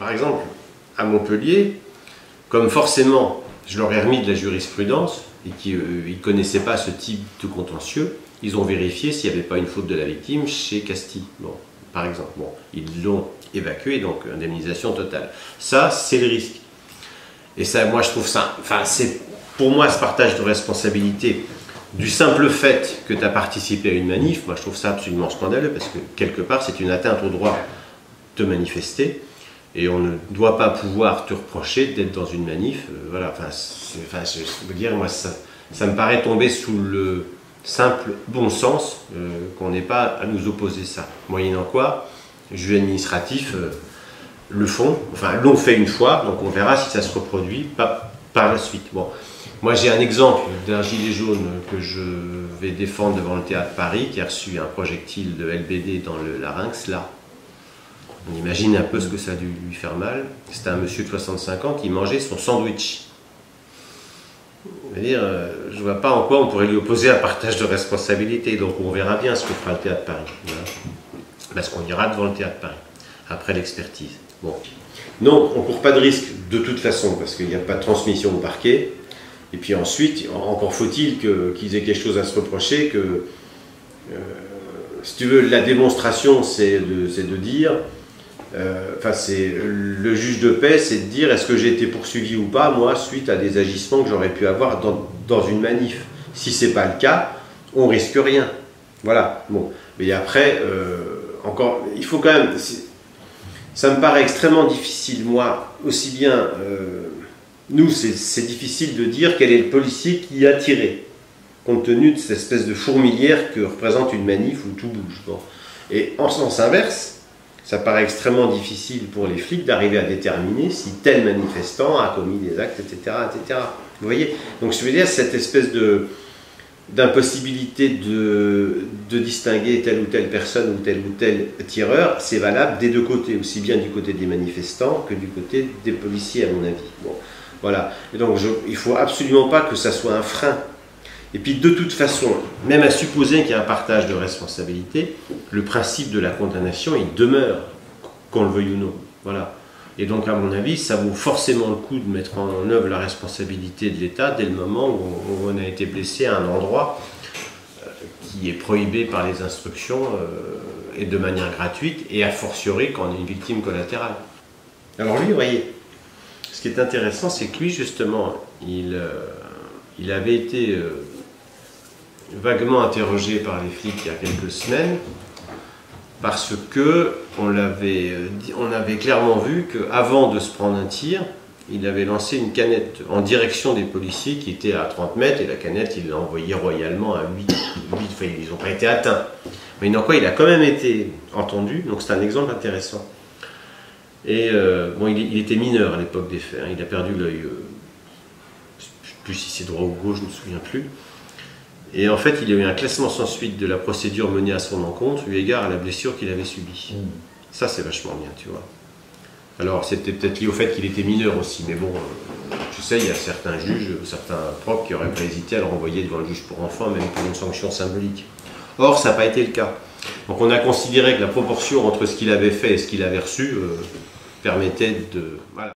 par exemple, à Montpellier, comme forcément je leur ai remis de la jurisprudence et qu'ils ne connaissaient pas ce type de contentieux, ils ont vérifié s'il n'y avait pas une faute de la victime chez Castille, bon, par exemple. Bon, ils l'ont évacué, donc indemnisation totale. Ça, c'est le risque. Et ça, moi, je trouve ça... Enfin, c'est pour moi ce partage de responsabilité du simple fait que tu as participé à une manif, moi je trouve ça absolument scandaleux parce que quelque part c'est une atteinte au droit de manifester et on ne doit pas pouvoir te reprocher d'être dans une manif. Voilà, je veux dire, moi ça me paraît tomber sous le simple bon sens qu'on n'ait pas à nous opposer ça. Moyennant quoi, les juges administratifs le font, enfin l'ont fait une fois, donc on verra si ça se reproduit par la suite. Bon. Moi, j'ai un exemple d'un gilet jaune que je vais défendre devant le théâtre Paris, qui a reçu un projectile de LBD dans le larynx, là. On imagine un peu ce que ça a dû lui faire mal. C'était un monsieur de 65 ans qui mangeait son sandwich. Je veux dire, je ne vois pas en quoi on pourrait lui opposer un partage de responsabilité. Donc, on verra bien ce que fera le théâtre Paris. Voilà. Parce qu'on ira devant le théâtre Paris, après l'expertise. Bon. Non, on ne court pas de risque de toute façon, parce qu'il n'y a pas de transmission au parquet. Et puis ensuite, encore faut-il qu'ils aient quelque chose à se reprocher, que, si tu veux, la démonstration, c'est de dire, c'est le juge de paix, c'est de dire est-ce que j'ai été poursuivi ou pas, moi, suite à des agissements que j'aurais pu avoir dans une manif. Si c'est pas le cas, on risque rien. Voilà. Bon. Mais après, encore, il faut quand même... Ça me paraît extrêmement difficile, moi, aussi bien... Nous, c'est difficile de dire quel est le policier qui a tiré, compte tenu de cette espèce de fourmilière que représente une manif où tout bouge. Bon. Et en sens inverse, ça paraît extrêmement difficile pour les flics d'arriver à déterminer si tel manifestant a commis des actes, etc. etc. Vous voyez? Donc je veux dire, cette espèce d'impossibilité de distinguer telle ou telle personne ou tel tireur, c'est valable des deux côtés, aussi bien du côté des manifestants que du côté des policiers, à mon avis. Bon. Voilà. Et donc, il ne faut absolument pas que ça soit un frein. Et puis, de toute façon, même à supposer qu'il y ait un partage de responsabilité, le principe de la condamnation, il demeure, qu'on le veuille ou non. Voilà. Et donc, à mon avis, ça vaut forcément le coup de mettre en œuvre la responsabilité de l'État dès le moment où on a été blessé à un endroit qui est prohibé par les instructions et de manière gratuite, et a fortiori quand on est une victime collatérale. Alors lui, vous voyez, ce qui est intéressant, c'est que lui, justement, il avait été vaguement interrogé par les flics il y a quelques semaines, parce que on avait clairement vu qu'avant de se prendre un tir, il avait lancé une canette en direction des policiers qui étaient à 30 mètres, et la canette, il l'a envoyée royalement à 8. Enfin, ils n'ont pas été atteints. Mais non, quoi, il a quand même été entendu, donc c'est un exemple intéressant. Et bon, il était mineur à l'époque des faits, hein. Il a perdu l'œil, je ne sais plus si c'est droit ou gauche, je ne me souviens plus. Et en fait, il y a eu un classement sans suite de la procédure menée à son encontre, eu égard à la blessure qu'il avait subie. Ça, c'est vachement bien, tu vois. Alors, c'était peut-être lié au fait qu'il était mineur aussi, mais bon, tu sais, il y a certains juges, certains profs qui n'auraient pas hésité à le renvoyer devant le juge pour enfants, même pour une sanction symbolique. Or, ça n'a pas été le cas. Donc, on a considéré que la proportion entre ce qu'il avait fait et ce qu'il avait reçu permettait de... Voilà.